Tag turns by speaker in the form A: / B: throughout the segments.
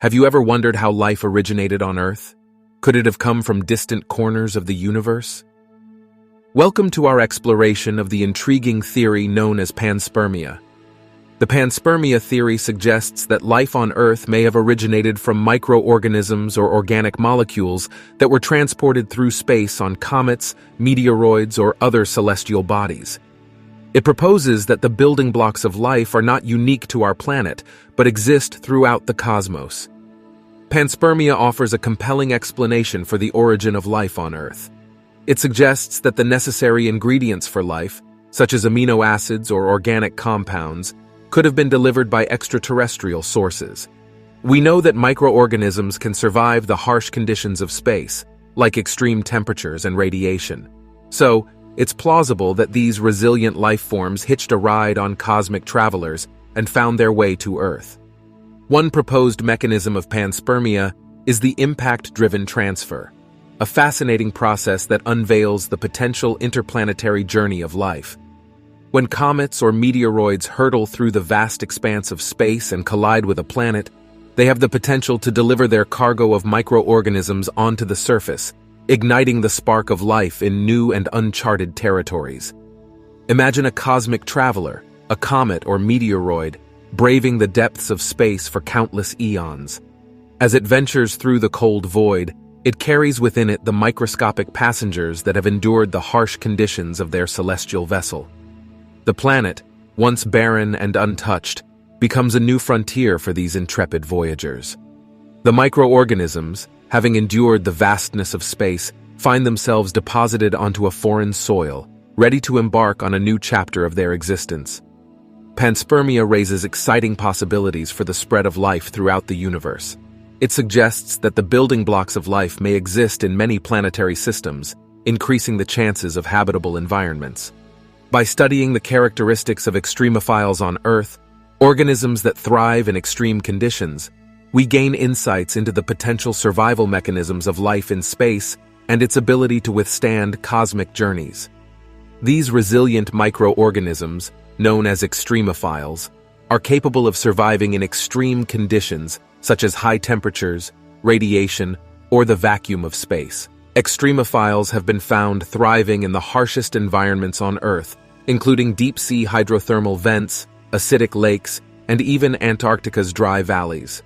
A: Have you ever wondered how life originated on Earth? Could it have come from distant corners of the universe? Welcome to our exploration of the intriguing theory known as panspermia. The panspermia theory suggests that life on Earth may have originated from microorganisms or organic molecules that were transported through space on comets, meteoroids, or other celestial bodies. It proposes that the building blocks of life are not unique to our planet, but exist throughout the cosmos. Panspermia offers a compelling explanation for the origin of life on Earth. It suggests that the necessary ingredients for life, such as amino acids or organic compounds, could have been delivered by extraterrestrial sources. We know that microorganisms can survive the harsh conditions of space, like extreme temperatures and radiation. So, it's plausible that these resilient life forms hitched a ride on cosmic travelers and found their way to Earth. One proposed mechanism of panspermia is the impact-driven transfer, a fascinating process that unveils the potential interplanetary journey of life. When comets or meteoroids hurtle through the vast expanse of space and collide with a planet, they have the potential to deliver their cargo of microorganisms onto the surface, igniting the spark of life in new and uncharted territories. Imagine a cosmic traveler, a comet or meteoroid, braving the depths of space for countless eons. As it ventures through the cold void, it carries within it the microscopic passengers that have endured the harsh conditions of their celestial vessel. The planet, once barren and untouched, becomes a new frontier for these intrepid voyagers. The microorganisms, having endured the vastness of space, find themselves deposited onto a foreign soil, ready to embark on a new chapter of their existence. Panspermia raises exciting possibilities for the spread of life throughout the universe. It suggests that the building blocks of life may exist in many planetary systems, increasing the chances of habitable environments. By studying the characteristics of extremophiles on Earth, organisms that thrive in extreme conditions, we gain insights into the potential survival mechanisms of life in space and its ability to withstand cosmic journeys. These resilient microorganisms, known as extremophiles, are capable of surviving in extreme conditions such as high temperatures, radiation, or the vacuum of space. Extremophiles have been found thriving in the harshest environments on Earth, including deep-sea hydrothermal vents, acidic lakes, and even Antarctica's dry valleys.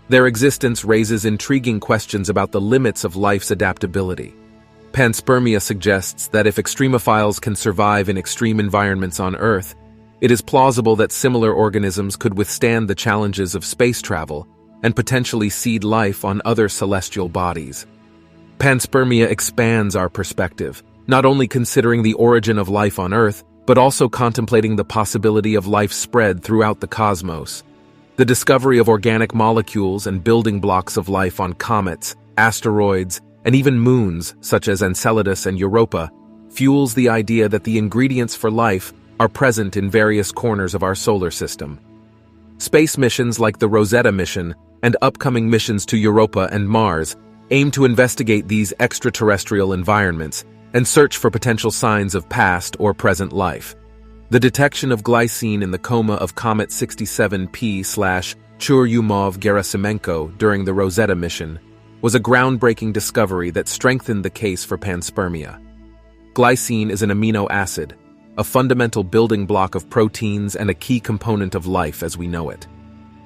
A: Their existence raises intriguing questions about the limits of life's adaptability. Panspermia suggests that if extremophiles can survive in extreme environments on Earth, it is plausible that similar organisms could withstand the challenges of space travel and potentially seed life on other celestial bodies. Panspermia expands our perspective, not only considering the origin of life on Earth, but also contemplating the possibility of life spread throughout the cosmos. The discovery of organic molecules and building blocks of life on comets, asteroids, and even moons such as Enceladus and Europa fuels the idea that the ingredients for life are present in various corners of our solar system. Space missions like the Rosetta mission and upcoming missions to Europa and Mars aim to investigate these extraterrestrial environments and search for potential signs of past or present life. The detection of glycine in the coma of Comet 67P/Churyumov-Gerasimenko during the Rosetta mission was a groundbreaking discovery that strengthened the case for panspermia. Glycine is an amino acid, a fundamental building block of proteins and a key component of life as we know it.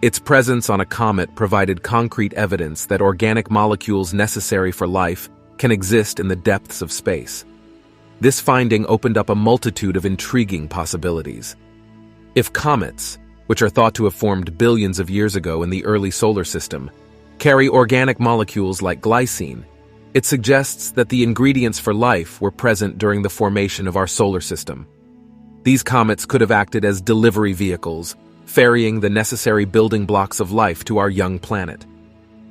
A: Its presence on a comet provided concrete evidence that organic molecules necessary for life can exist in the depths of space. This finding opened up a multitude of intriguing possibilities. If comets, which are thought to have formed billions of years ago in the early solar system, carry organic molecules like glycine, it suggests that the ingredients for life were present during the formation of our solar system. These comets could have acted as delivery vehicles, ferrying the necessary building blocks of life to our young planet.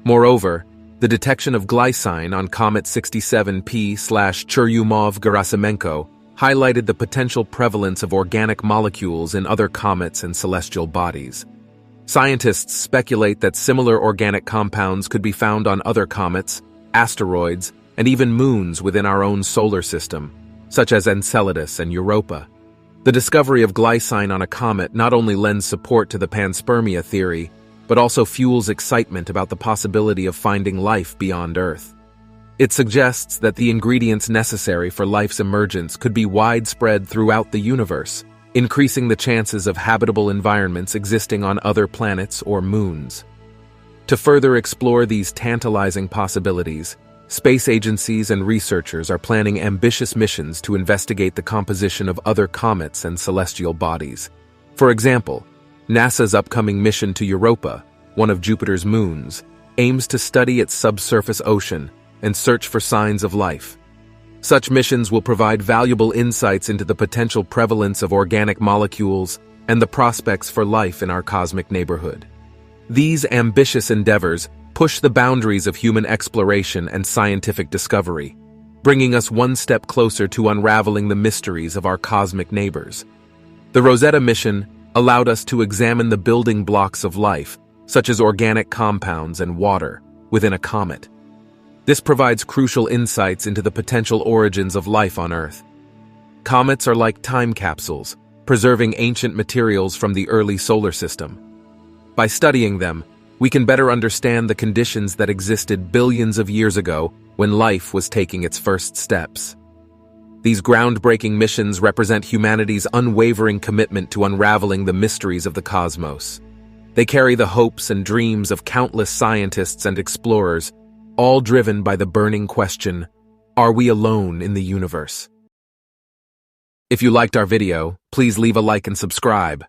A: Moreover, the detection of glycine on Comet 67P/Churyumov-Gerasimenko highlighted the potential prevalence of organic molecules in other comets and celestial bodies. Scientists speculate that similar organic compounds could be found on other comets, asteroids, and even moons within our own solar system, such as Enceladus and Europa. The discovery of glycine on a comet not only lends support to the panspermia theory, but also fuels excitement about the possibility of finding life beyond Earth. It suggests that the ingredients necessary for life's emergence could be widespread throughout the universe, increasing the chances of habitable environments existing on other planets or moons. To further explore these tantalizing possibilities, space agencies and researchers are planning ambitious missions to investigate the composition of other comets and celestial bodies. For example, NASA's upcoming mission to Europa, one of Jupiter's moons, aims to study its subsurface ocean and search for signs of life. Such missions will provide valuable insights into the potential prevalence of organic molecules and the prospects for life in our cosmic neighborhood. These ambitious endeavors push the boundaries of human exploration and scientific discovery, bringing us one step closer to unraveling the mysteries of our cosmic neighbors. The Rosetta mission allowed us to examine the building blocks of life, such as organic compounds and water, within a comet. This provides crucial insights into the potential origins of life on Earth. Comets are like time capsules, preserving ancient materials from the early solar system. By studying them, we can better understand the conditions that existed billions of years ago when life was taking its first steps. These groundbreaking missions represent humanity's unwavering commitment to unraveling the mysteries of the cosmos. They carry the hopes and dreams of countless scientists and explorers, all driven by the burning question, are we alone in the universe? If you liked our video, please leave a like and subscribe.